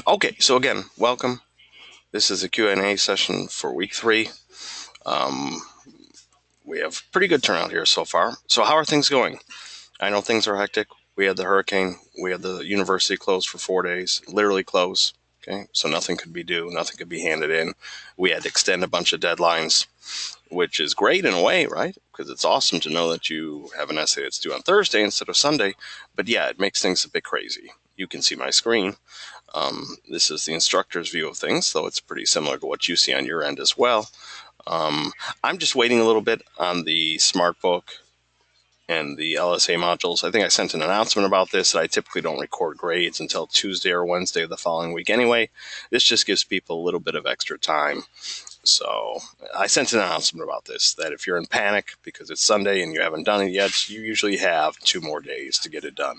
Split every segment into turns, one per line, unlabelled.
Okay, so again, welcome. This is a Q&A session for week 3. Um, we have pretty good turnout here so far. So how are things going? I know things are hectic. We had the hurricane. We had the university closed for 4 days, literally closed. Okay, so nothing could be due. Nothing could be handed in. We had to extend a bunch of deadlines, which is great in a way, right? Because it's awesome to know that you have an essay that's due on Thursday instead of Sunday. But yeah, it makes things a bit crazy. You can see my screen. This is the instructor's view of things, though it's pretty similar to what you see on your end as well. Um, I'm just waiting a little bit on the smart book and the LSA modules. I think I sent an announcement about this that I typically don't record grades until Tuesday or Wednesday of the following week anyway. This just gives people a little bit of extra time. So I sent an announcement about this, that if you're in panic because it's Sunday and you haven't done it yet, you usually have 2 more days to get it done.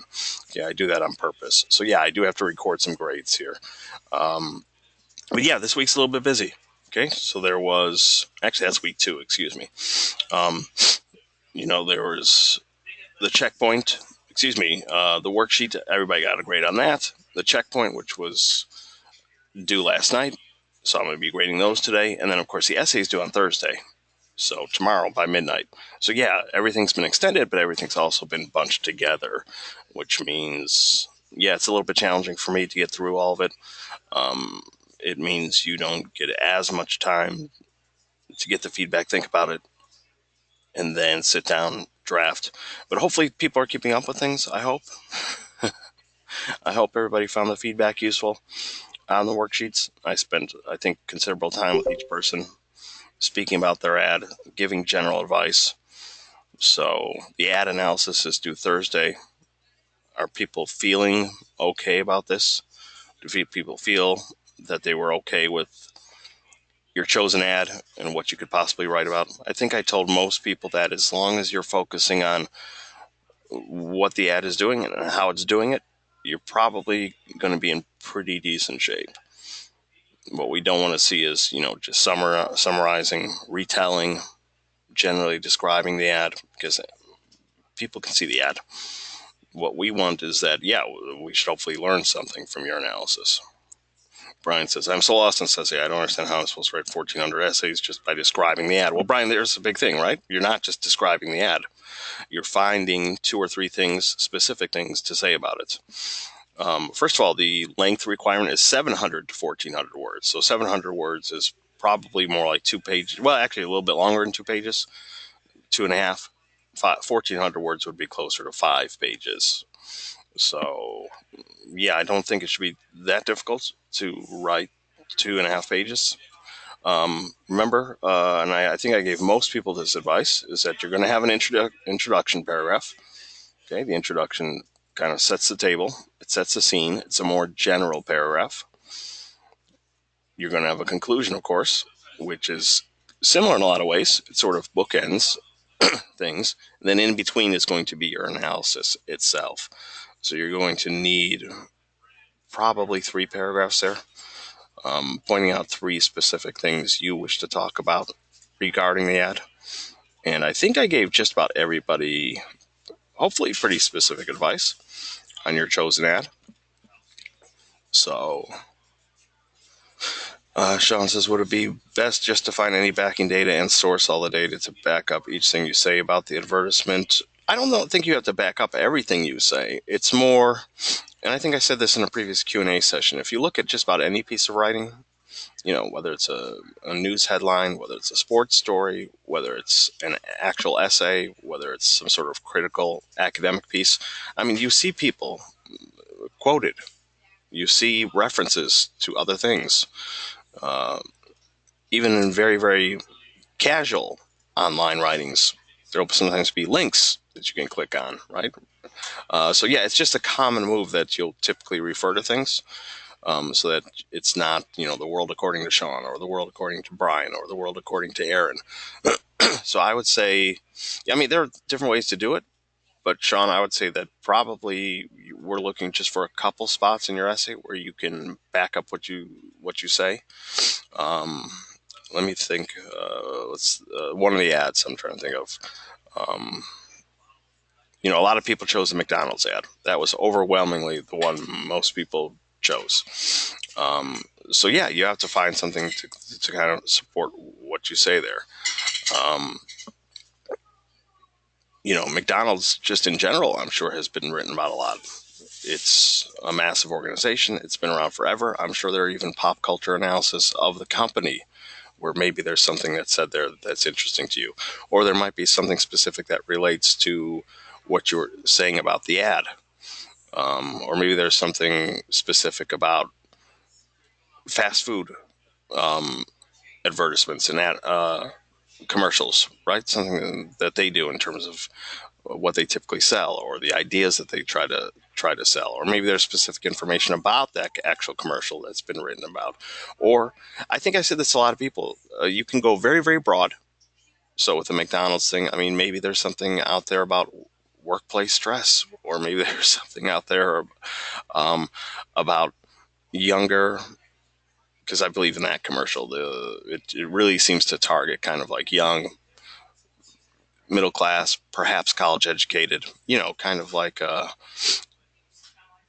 Yeah, I do that on purpose. So yeah, I do have to record some grades here. But yeah, this week's a little bit busy. Okay, so there was actually that's week 2. Excuse me. Um, there was the checkpoint. The worksheet. Everybody got a grade on that. The checkpoint, which was due last night, so I'm going to be grading those today, and then of course the essays due on Thursday. So tomorrow by midnight. So yeah, everything's been extended, but everything's also been bunched together, which means yeah, it's a little bit challenging for me to get through all of it. Um, it means you don't get as much time to get the feedback, think about it, and then sit down, draft. But hopefully, people are keeping up with things. I hope. I hope everybody found the feedback useful on the worksheets. I spent, I think, considerable time with each person speaking about their ad, giving general advice. So the ad analysis is due Thursday. Are people feeling okay about this? Do people feel that they were okay with your chosen ad and what you could possibly write about? I think I told most people that as long as you're focusing on what the ad is doing and how it's doing it, you're probably going to be in pretty decent shape. What we don't want to see is, just summarizing, retelling, generally describing the ad, because people can see the ad. What we want is that, yeah, we should hopefully learn something from your analysis. Brian says, I'm so lost in essay. I don't understand how I'm supposed to write 1,400 essays just by describing the ad. Well, Brian, there's a big thing, right? You're not just describing the ad. You're finding 2 or 3 things, specific things to say about it. First of all, the length requirement is 700 to 1,400 words. So 700 words is probably more like 2 pages. Well, actually, a little bit longer than 2 pages, 2.5. 1,400 words would be closer to 5 pages. So, yeah, I don't think it should be that difficult to write 2.5 pages. Remember, and I think I gave most people this advice, is that you're going to have an introduction paragraph. Okay, the introduction kind of sets the table. It sets the scene. It's a more general paragraph. You're going to have a conclusion, of course, which is similar in a lot of ways. It sort of bookends things. And then in between is going to be your analysis itself. So you're going to need probably 3 paragraphs there, pointing out 3 specific things you wish to talk about regarding the ad. And I think I gave just about everybody, hopefully, pretty specific advice on your chosen ad. So, Sean says, would it be best just to find any backing data and source all the data to back up each thing you say about the advertisement? I don't think you have to back up everything you say. It's more, and I think I said this in a previous Q&A session, if you look at just about any piece of writing, whether it's a news headline, whether it's a sports story, whether it's an actual essay, whether it's some sort of critical academic piece, I mean, you see people quoted. You see references to other things. Uh, Even in very, very casual online writings, there will sometimes be links that you can click on, right? So yeah, it's just a common move that you'll typically refer to things, so that it's not, the world according to Sean, or the world according to Brian, or the world according to Aaron. So I would say, I mean, there are different ways to do it, but Sean, I would say that probably we're looking just for a couple spots in your essay where you can back up what you say. Um, Let me think. One of the ads I'm trying to think of. Um, a lot of people chose the McDonald's ad. That was overwhelmingly the one most people chose. So yeah, you have to find something to kind of support what you say there. Um, McDonald's just in general, I'm sure, has been written about a lot. It's a massive organization. It's been around forever. I'm sure there are even pop culture analysis of the company where maybe there's something that's said there that's interesting to you. Or there might be something specific that relates to what you're saying about the ad. Or maybe there's something specific about fast food um, advertisements and commercials, right? Something that they do in terms of what they typically sell or the ideas that they try to sell, or maybe there's specific information about that actual commercial that's been written about. Or I think I said this to a lot of people, you can go very, very broad. So with the McDonald's thing, I mean, maybe there's something out there about workplace stress, or maybe there's something out there um, about younger, because I believe in that commercial, it really seems to target kind of like young, middle class, perhaps college educated, kind of like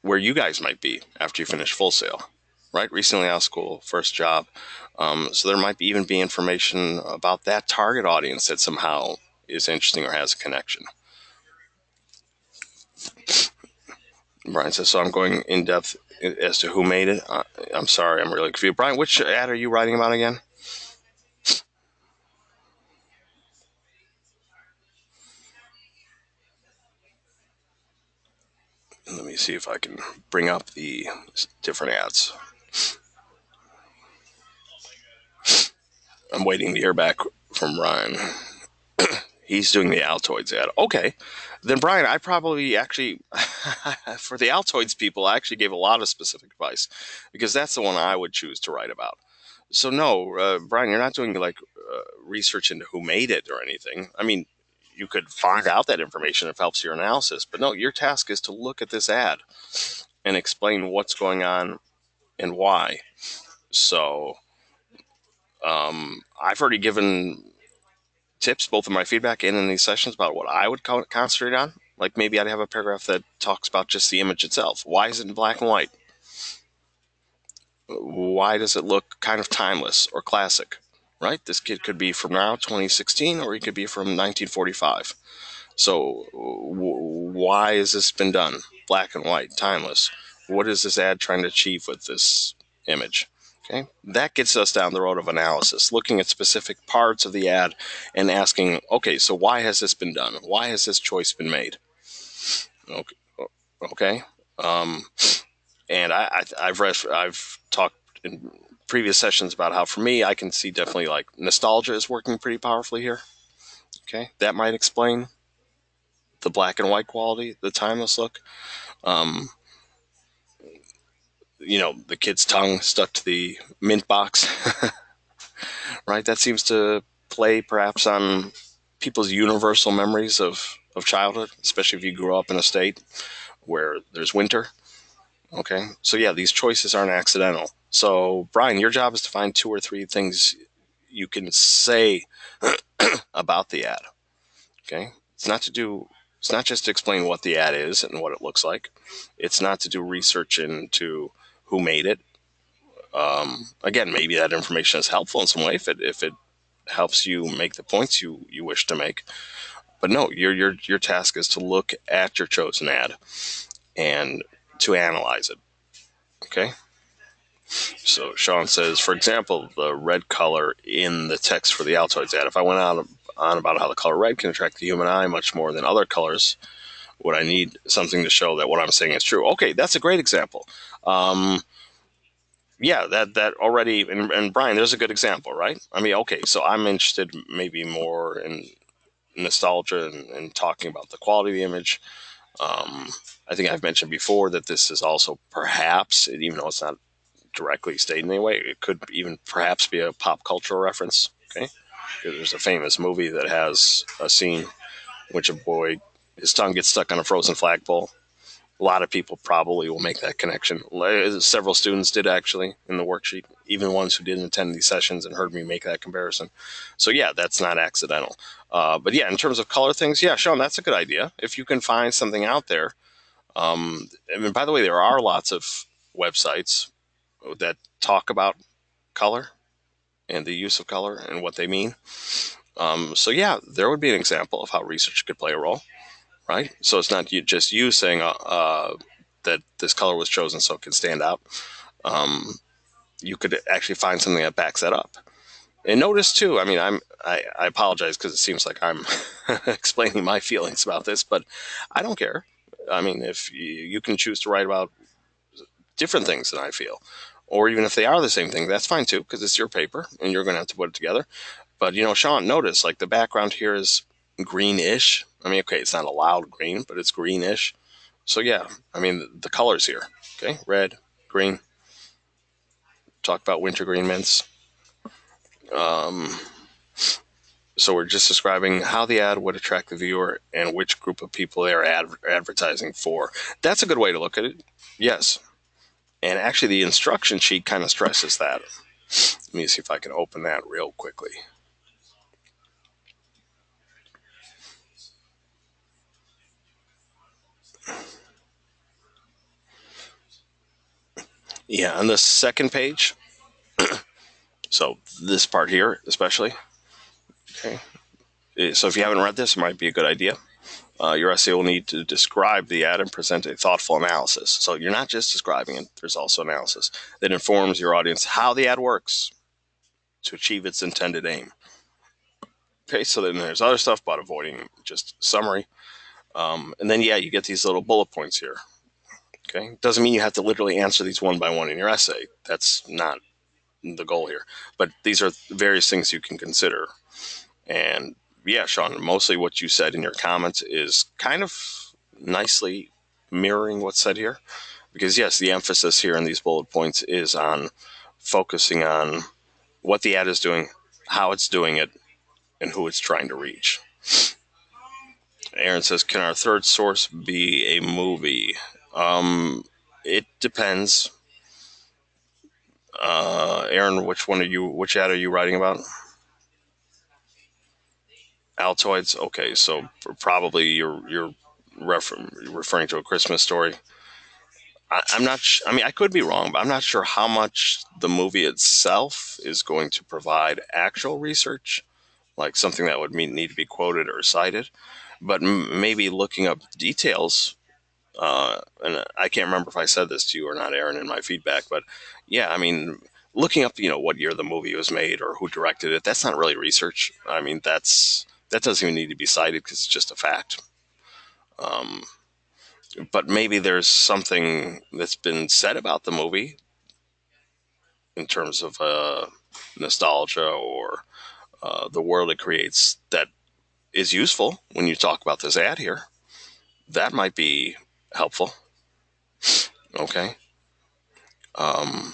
where you guys might be after you finish Full Sail, right? Recently out of school, first job. So there might even be information about that target audience that somehow is interesting or has a connection. Brian says, so I'm going in depth as to who made it. I'm sorry, I'm really confused. Brian, which ad are you writing about again? Let me see if I can bring up the different ads. I'm waiting to hear back from Ryan. He's doing the Altoids ad. Okay. Then, Brian, I probably actually, for the Altoids people, I actually gave a lot of specific advice because that's the one I would choose to write about. So, no, Brian, you're not doing like research into who made it or anything. I mean, you could find out that information if it helps your analysis. But no, your task is to look at this ad and explain what's going on and why. So, I've already given tips, both in my feedback and in these sessions, about what I would concentrate on. Like maybe I'd have a paragraph that talks about just the image itself. Why is it in black and white? Why does it look kind of timeless or classic? Right? This kid could be from now, 2016, or he could be from 1945. So why has this been done? Black and white, timeless. What is this ad trying to achieve with this image? Okay, that gets us down the road of analysis, looking at specific parts of the ad and asking, okay, so why has this been done? Why has this choice been made? Okay, okay. Um, and I've talked in previous sessions about how for me, I can see definitely like nostalgia is working pretty powerfully here. Okay, that might explain the black and white quality, the timeless look. Um, the kid's tongue stuck to the mint box, right? That seems to play perhaps on people's universal memories of childhood, especially if you grew up in a state where there's winter. Okay. So, yeah, these choices aren't accidental. So, Brian, your job is to find two or three things you can say about the ad. Okay. It's not just to explain what the ad is and what it looks like. It's not to do research into who made it. Again, maybe that information is helpful in some way if it helps you make the points you wish to make. But no, your task is to look at your chosen ad and to analyze it. Okay. So Sean says, for example, the red color in the text for the Altoids ad. If I went on about how the color red can attract the human eye much more than other colors, would I need something to show that what I'm saying is true? Okay, that's a great example. Yeah, that already, and Brian, there's a good example, right? I mean, okay, so I'm interested maybe more in nostalgia and talking about the quality of the image. I think I've mentioned before that this is also perhaps, even though it's not directly stated in any way, it could even perhaps be a pop cultural reference. Okay, there's a famous movie that has a scene in which a boy, his tongue gets stuck on a frozen flagpole. A lot of people probably will make that connection. Several students did actually in the worksheet, even ones who didn't attend these sessions and heard me make that comparison. So yeah, that's not accidental. But yeah, in terms of color things, yeah, Sean, that's a good idea. If you can find something out there. I mean, by the way, there are lots of websites that talk about color and the use of color and what they mean. So yeah, there would be an example of how research could play a role, right? So it's not just you saying that this color was chosen so it can stand out. You could actually find something that backs that up. And notice too, I mean, I apologize because it seems like I'm explaining my feelings about this, but I don't care. I mean, if you can choose to write about different things than I feel, or even if they are the same thing, that's fine too, because it's your paper and you're going to have to put it together. But Sean, notice like the background here is greenish. I mean, okay, it's not a loud green, but it's greenish. So yeah, I mean the colors here. Okay, red, green. Talk about wintergreen mints. So we're just describing how the ad would attract the viewer and which group of people they are advertising for. That's a good way to look at it. Yes. And actually, the instruction sheet kind of stresses that. Let me see if I can open that real quickly. Yeah, on the second page, so this part here, especially. Okay. So if you haven't read this, it might be a good idea. Your essay will need to describe the ad and present a thoughtful analysis. So you're not just describing it, there's also analysis that informs your audience how the ad works to achieve its intended aim. Okay, so then there's other stuff about avoiding just summary. And then, yeah, you get these little bullet points here. Okay, doesn't mean you have to literally answer these one by one in your essay. That's not the goal here. But these are various things you can consider. And yeah, Sean, mostly what you said in your comments is kind of nicely mirroring what's said here. Because, yes, the emphasis here in these bullet points is on focusing on what the ad is doing, how it's doing it, and who it's trying to reach. Aaron says, "Can our third source be a movie?" It depends. Aaron, which ad are you writing about? Altoids. Okay, so probably you're referring to A Christmas Story. I'm not. I mean, I could be wrong, but I'm not sure how much the movie itself is going to provide actual research, like something that would need to be quoted or cited. But maybe looking up details. And I can't remember if I said this to you or not, Aaron, in my feedback. But yeah, I mean, looking up, what year the movie was made or who directed it, that's not really research. I mean, that doesn't even need to be cited because it's just a fact. Um, but maybe there's something that's been said about the movie in terms of nostalgia or the world it creates that is useful when you talk about this ad here. That might be helpful. Okay. Um,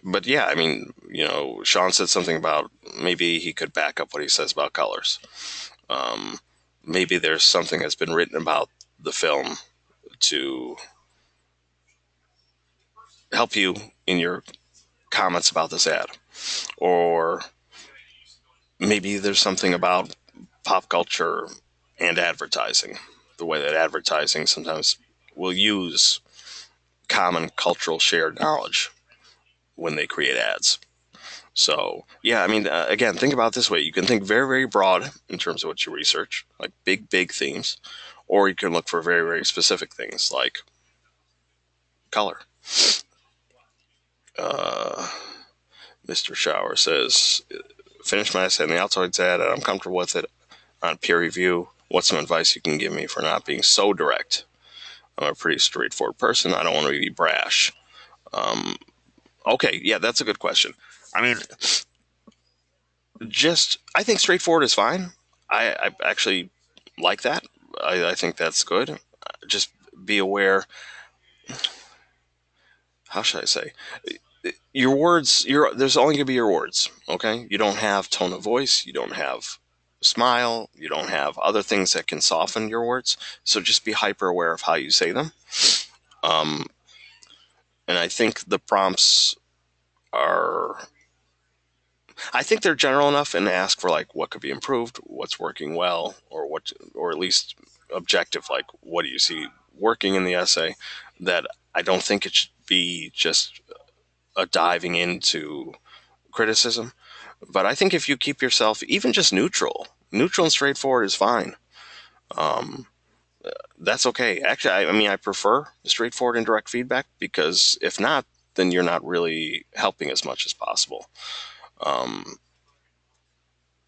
but yeah, I mean, Sean said something about maybe he could back up what he says about colors. Um, Maybe there's something that's been written about the film to help you in your comments about this ad. Or maybe there's something about pop culture and advertising, the way that advertising sometimes will use common cultural shared knowledge when they create ads. So, yeah, I mean, again, think about it this way. You can think very, very broad in terms of what you research, like big, big themes, or you can look for very, very specific things like color. Uh, Mr. Shower says, "Finish my essay on the Altoids ad, and I'm comfortable with it on peer review. What's some advice you can give me for not being so direct? I'm a pretty straightforward person. I don't want to be brash." Um, okay, yeah, that's a good question. I mean, I think straightforward is fine. I actually like that. I think that's good. Just be aware. How should I say? Your words. There's only gonna be your words. Okay. You don't have tone of voice. You don't have smile. You don't have other things that can soften your words. So just be hyper aware of how you say them. Um, and I think the prompts are I think they're general enough and ask for like what could be improved, what's working well, or at least objective, like what do you see working in the essay. That I don't think it should be just a diving into criticism. But I think if you keep yourself even just neutral and straightforward is fine. Um, that's okay. Actually, I mean, I prefer straightforward and direct feedback because if not, then you're not really helping as much as possible. Um,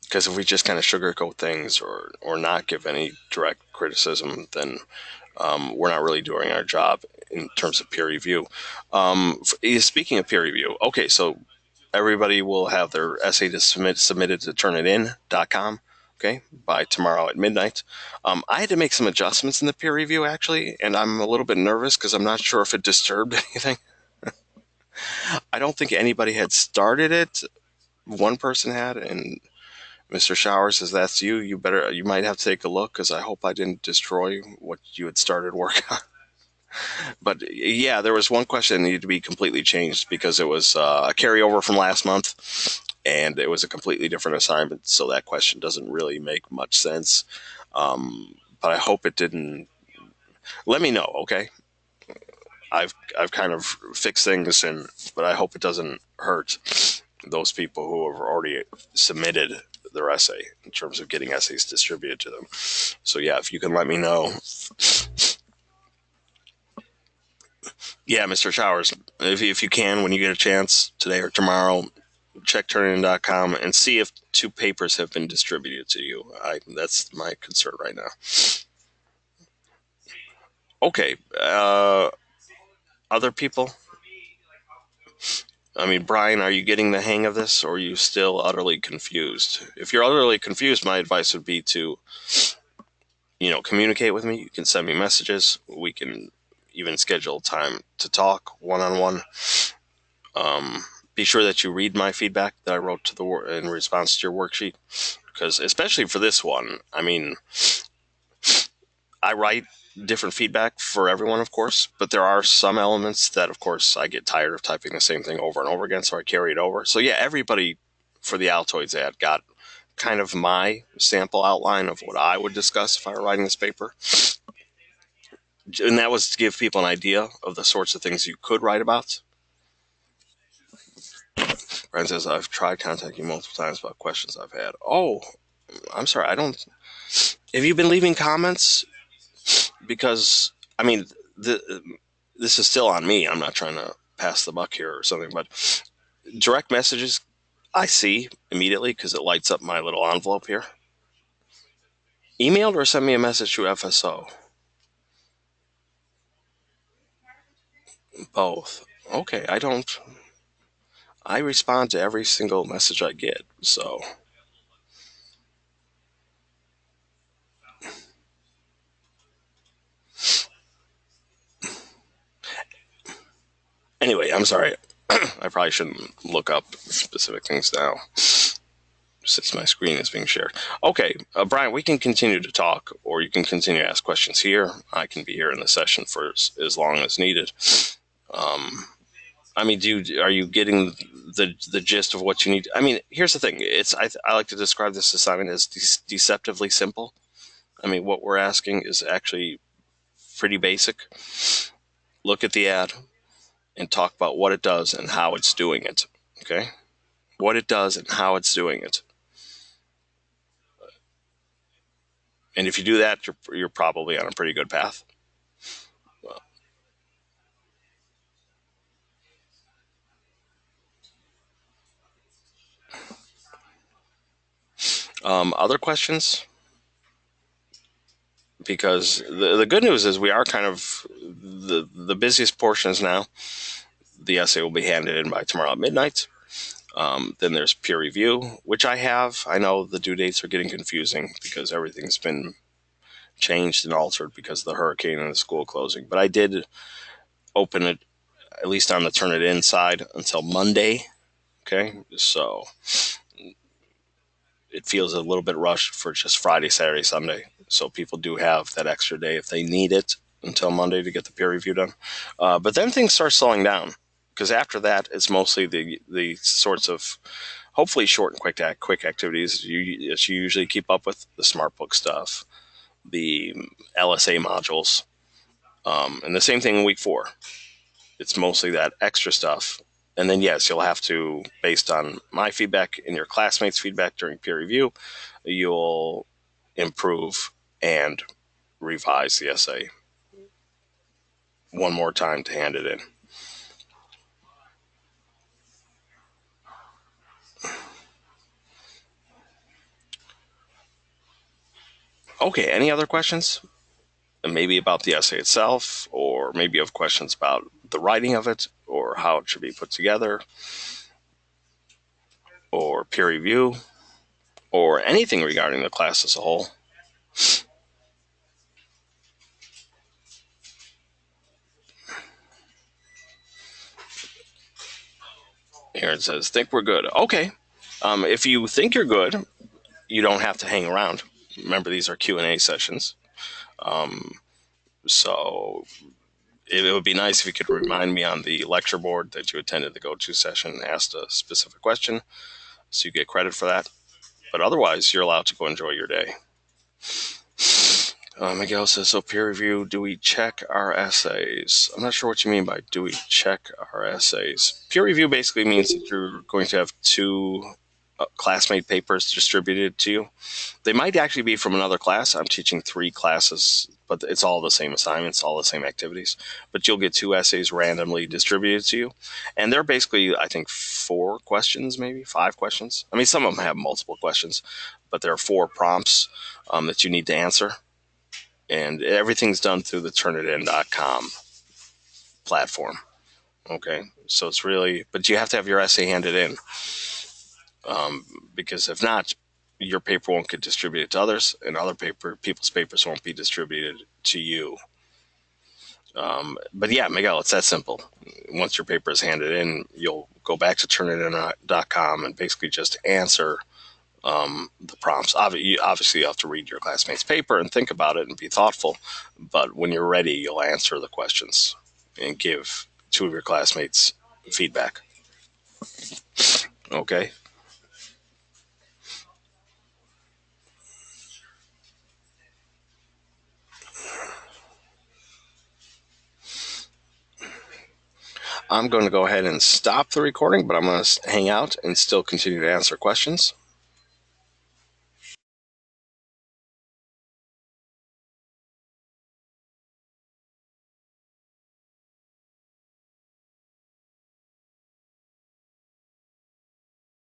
because if we just kind of sugarcoat things or not give any direct criticism, then we're not really doing our job in terms of peer review. Speaking of peer review, okay, so everybody will have their essay to submitted to turnitin.com, okay, by tomorrow at midnight. I had to make some adjustments in the peer review, actually, and I'm a little bit nervous because I'm not sure if it disturbed anything. I don't think anybody had started it. One person had, and Mr. Showers says, that's you. You might have to take a look because I hope I didn't destroy what you had started work on. But yeah, there was one question that needed to be completely changed because it was a carryover from last month and it was a completely different assignment. So that question doesn't really make much sense. But I hope it didn't. Let me know, okay? I've kind of fixed things, but I hope it doesn't hurt those people who have already submitted their essay in terms of getting essays distributed to them. So yeah, if you can let me know. Yeah, Mr. Showers, if you can, when you get a chance today or tomorrow, check turnitin.com and see if two papers have been distributed to you. That's my concern right now. Okay, other people? I mean, Brian, are you getting the hang of this or are you still utterly confused? If you're utterly confused, my advice would be to, communicate with me. You can send me messages. We can even schedule time to talk one-on-one. Be sure that you read my feedback that I wrote in response to your worksheet, because especially for this one, I mean, I write different feedback for everyone, of course, but there are some elements that, of course, I get tired of typing the same thing over and over again, so I carry it over. So yeah, everybody for the Altoids ad got kind of my sample outline of what I would discuss if I were writing this paper. And that was to give people an idea of the sorts of things you could write about. Brian says, I've tried contacting you multiple times about questions I've had. Oh, I'm sorry. I don't. Have you been leaving comments? Because, I mean, this is still on me. I'm not trying to pass the buck here or something, but direct messages I see immediately because it lights up my little envelope here. Emailed or send me a message through FSO? Both. Okay, I respond to every single message I get, so. Anyway, I'm sorry. I probably shouldn't look up specific things now since my screen is being shared. Okay, Brian, we can continue to talk, or you can continue to ask questions here. I can be here in the session for as long as needed. I mean, are you getting the gist of what you need? I mean, here's the thing. I like to describe this assignment as deceptively simple. I mean, what we're asking is actually pretty basic. Look at the ad and talk about what it does and how it's doing it. Okay? What it does and how it's doing it. And if you do that, you're probably on a pretty good path. Other questions? Because the good news is we are kind of the busiest portions now. The essay will be handed in by tomorrow at midnight. Then there's peer review, which I have. I know the due dates are getting confusing because everything's been changed and altered because of the hurricane and the school closing. But I did open it, at least on the Turnitin side, until Monday. Okay, so it feels a little bit rushed for just Friday, Saturday, Sunday. So people do have that extra day if they need it until Monday to get the peer review done. But then things start slowing down because after that, it's mostly the sorts of hopefully short and quick activities that you usually keep up with, the smart book stuff, the LSA modules, and the same thing in week 4. It's mostly that extra stuff. And then, yes, you'll have to, based on my feedback and your classmates' feedback during peer review, you'll improve and revise the essay one more time to hand it in. Okay, any other questions? Maybe about the essay itself, or maybe you have questions about the writing of it, or how it should be put together, or peer review, or anything regarding the class as a whole. Here it says, think we're good. Okay. If you think you're good, you don't have to hang around. Remember, these are Q&A sessions. So it would be nice if you could remind me on the lecture board that you attended the go-to session and asked a specific question, so you get credit for that. But otherwise, you're allowed to go enjoy your day. Miguel says, so peer review, do we check our essays? I'm not sure what you mean by do we check our essays. Peer review basically means that you're going to have two classmate papers distributed to you. They might actually be from another class. I'm teaching 3 classes, but it's all the same assignments, all the same activities. But you'll get 2 essays randomly distributed to you. And they're basically, I think, 4 questions, maybe 5 questions. I mean, some of them have multiple questions, but there are 4 prompts that you need to answer. And everything's done through the turnitin.com platform. Okay. So it's really, but you have to have your essay handed in. Because if not, your paper won't get distributed to others, and people's papers won't be distributed to you. But yeah, Miguel, it's that simple. Once your paper is handed in, you'll go back to turnitin.com and basically just answer the prompts. Obviously, you have to read your classmate's paper and think about it and be thoughtful. But when you're ready, you'll answer the questions and give 2 of your classmates feedback. Okay. I'm going to go ahead and stop the recording, but I'm going to hang out and still continue to answer questions.